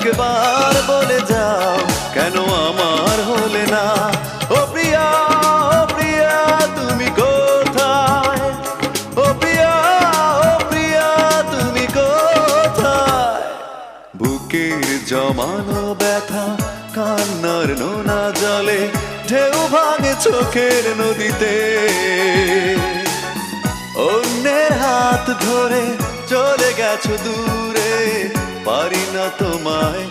একবার বলে যাও কেন আমার হলে না। ও প্রিয়া, ও প্রিয়া তুমি কোথায়? ও প্রিয়া, ও প্রিয়া তুমি কোথায়? বুকের জমানো ব্যথা কান্নার নোনা জলে ঢেউ ভাঙে চোখের নদীতে। অন্যের হাত ধরে চলে গেছো দূরে, পারি না তোমায়